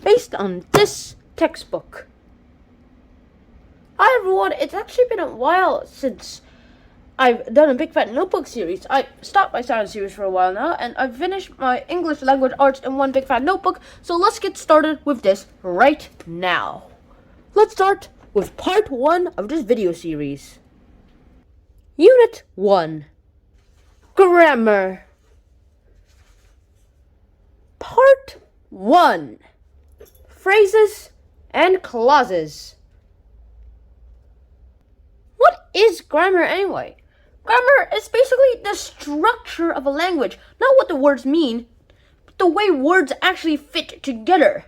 based on this textbook. Hi everyone, it's actually been a while since I've done a Big Fat Notebook series. I stopped my science series for a while now, and I've finished my English language arts in one Big Fat Notebook, so let's get started with this right now. Let's start with part 1 of this video series. Unit 1. Grammar. Part 1. Phrases and clauses. What is grammar anyway? Grammar is basically the structure of a language, not what the words mean, but the way words actually fit together,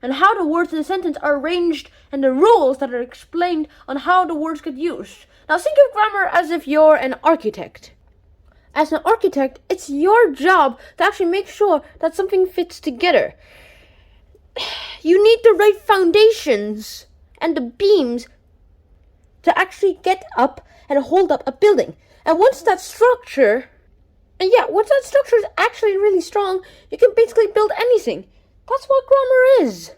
and how the words in a sentence are arranged, and the rules that are explained on how the words get used. Now think of grammar as if you're an architect. As an architect, it's your job to actually make sure that something fits together. You need the right foundations and the beams to actually get up and hold up a building. And once that structure is actually really strong, you can basically build anything. That's what grammar is.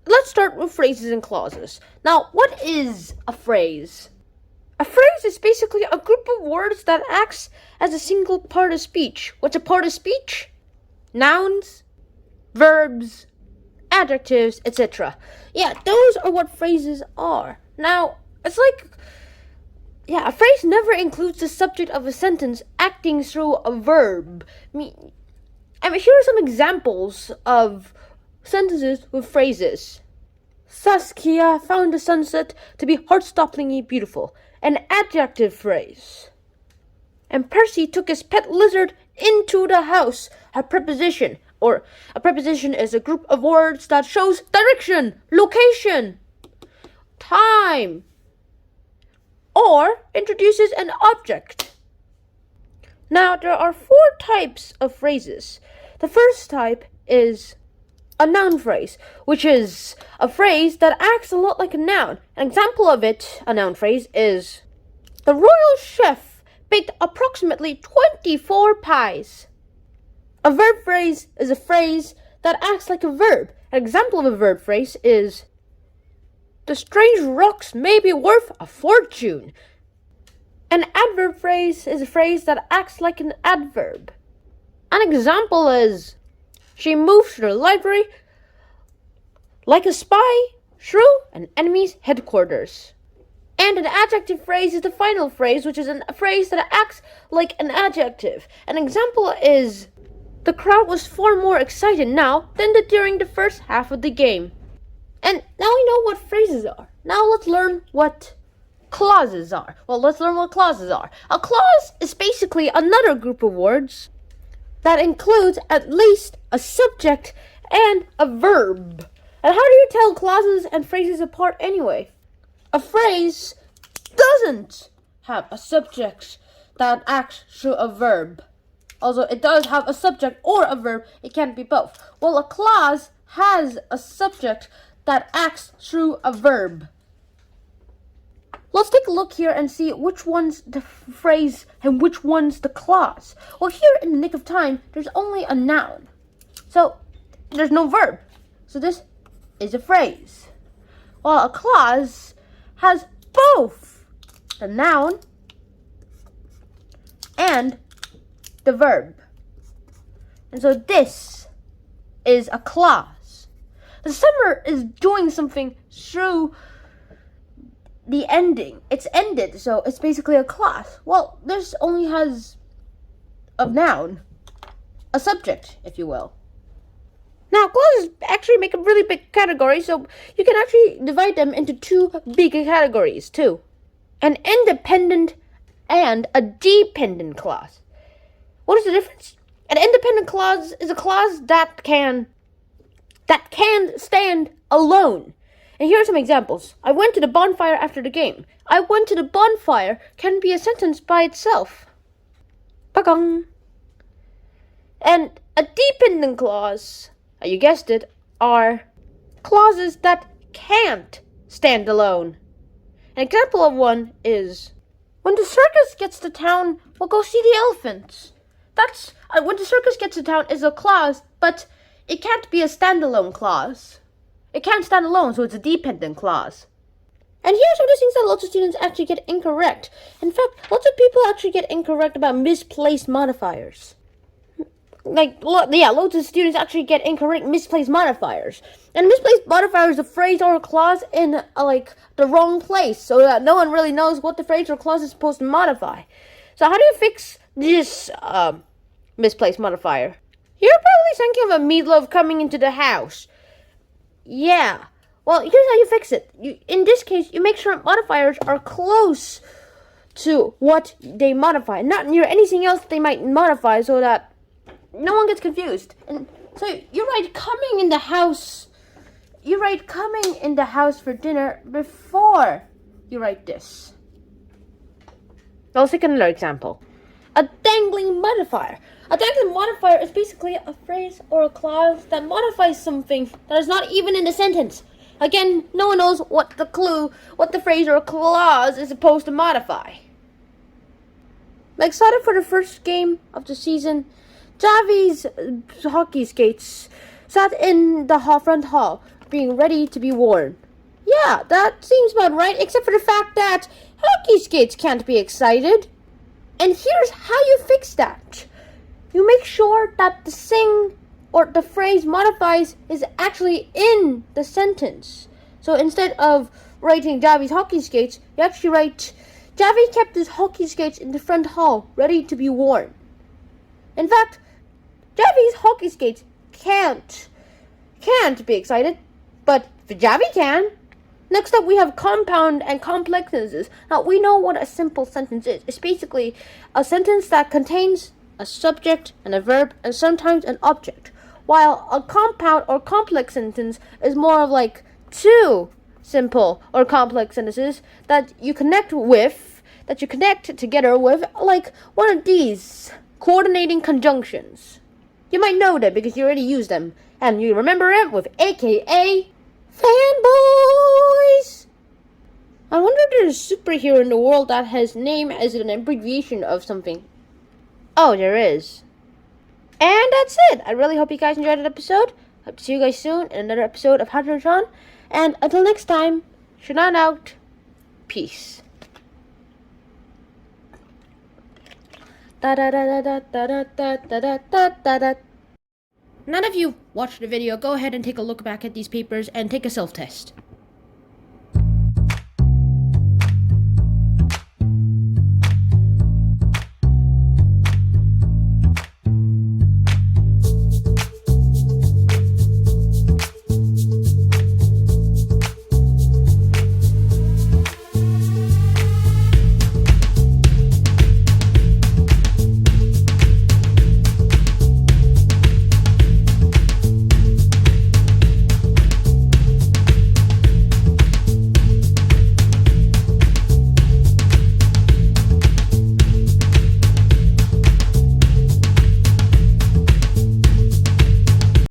Let's start with phrases and clauses. Now, what is a phrase? A phrase is basically a group of words that acts as a single part of speech. What's a part of speech? Nouns, verbs, adjectives, etc. Yeah, those are what phrases are. Now, a phrase never includes the subject of a sentence acting through a verb. Here are some examples of sentences with phrases. Saskia found the sunset to be heart-stoppingly beautiful. An adjective phrase. And Percy took his pet lizard into the house. A preposition. Or a preposition is a group of words that shows direction, location, time, or introduces an object. Now, there are 4 types of phrases. The first type is a noun phrase, which is a phrase that acts a lot like a noun. An example of it, a noun phrase, is the royal chef baked approximately 24 pies. A verb phrase is a phrase that acts like a verb. An example of a verb phrase is the strange rocks may be worth a fortune. An adverb phrase is a phrase that acts like an adverb. An example is she moved to the library like a spy through an enemy's headquarters. And an adjective phrase is the final phrase, which is a phrase that acts like an adjective. An example is the crowd was far more excited now than during the first half of the game. And now we know what phrases are. Now let's learn what clauses are. A clause is basically another group of words that includes at least a subject and a verb. And how do you tell clauses and phrases apart anyway? A phrase doesn't have a subject that acts through a verb. Although it does have a subject or a verb, it can't be both. Well, a clause has a subject that acts through a verb. Let's take a look here and see which one's the phrase and which one's the clause. Well, here in the nick of time, there's only a noun. So, there's no verb. So this is a phrase. While a clause has both the noun and the verb. And so this is a clause. The summer is doing something through the ending. It's ended, so it's basically a clause. Well, this only has a noun, a subject, if you will. Now, clauses actually make a really big category, so you can actually divide them into 2 big categories, too. An independent and a dependent clause. What is the difference? An independent clause is a clause that can stand alone. And here are some examples. I went to the bonfire after the game. I went to the bonfire can be a sentence by itself. Ba-gong. And a dependent clause, you guessed it, are clauses that can't stand alone. An example of one is, when the circus gets to town, we'll go see the elephants. When the circus gets to town is a clause, but it can't be a standalone clause. It can't stand alone, so it's a dependent clause. And here's some of the things that lots of students actually get incorrect. In fact, lots of people actually get incorrect about misplaced modifiers. Loads of students actually get incorrect misplaced modifiers. And misplaced modifier is a phrase or a clause in the wrong place, so that no one really knows what the phrase or clause is supposed to modify. So how do you fix this misplaced modifier? You're probably thinking of a meatloaf coming into the house. Yeah. Well, here's how you fix it. In this case, you make sure modifiers are close to what they modify, not near anything else they might modify, so that no one gets confused. And so you write coming in the house. You write coming in the house for dinner before you write this. Let's take another example. A dangling modifier. A dangling modifier is basically a phrase or a clause that modifies something that is not even in the sentence. Again, no one knows what the phrase or clause is supposed to modify. I'm excited for the first game of the season. Javi's hockey skates sat in the front hall, being ready to be worn. Yeah, that seems about right, except for the fact that hockey skates can't be excited. And here's how you fix that. You make sure that the thing or the phrase modifies is actually in the sentence. So instead of writing Javi's hockey skates, you actually write, Javi kept his hockey skates in the front hall, ready to be worn. In fact, Javi's hockey skates can't be excited, but Javi can. Next up, we have compound and complex sentences. Now, we know what a simple sentence is. It's basically a sentence that contains a subject and a verb and sometimes an object, while a compound or complex sentence is more of like two simple or complex sentences that you connect together with, like one of these coordinating conjunctions. You might know them because you already use them, and you remember it with AKA fanboys. I wonder if there's a superhero in the world that his name is an abbreviation of something. Oh, there is. And that's it. I really hope you guys enjoyed that episode. Hope to see you guys soon in another episode of Hunter John. And until next time, Shannon out. Peace. None of you watched the video. Go ahead and take a look back at these papers and take a self-test.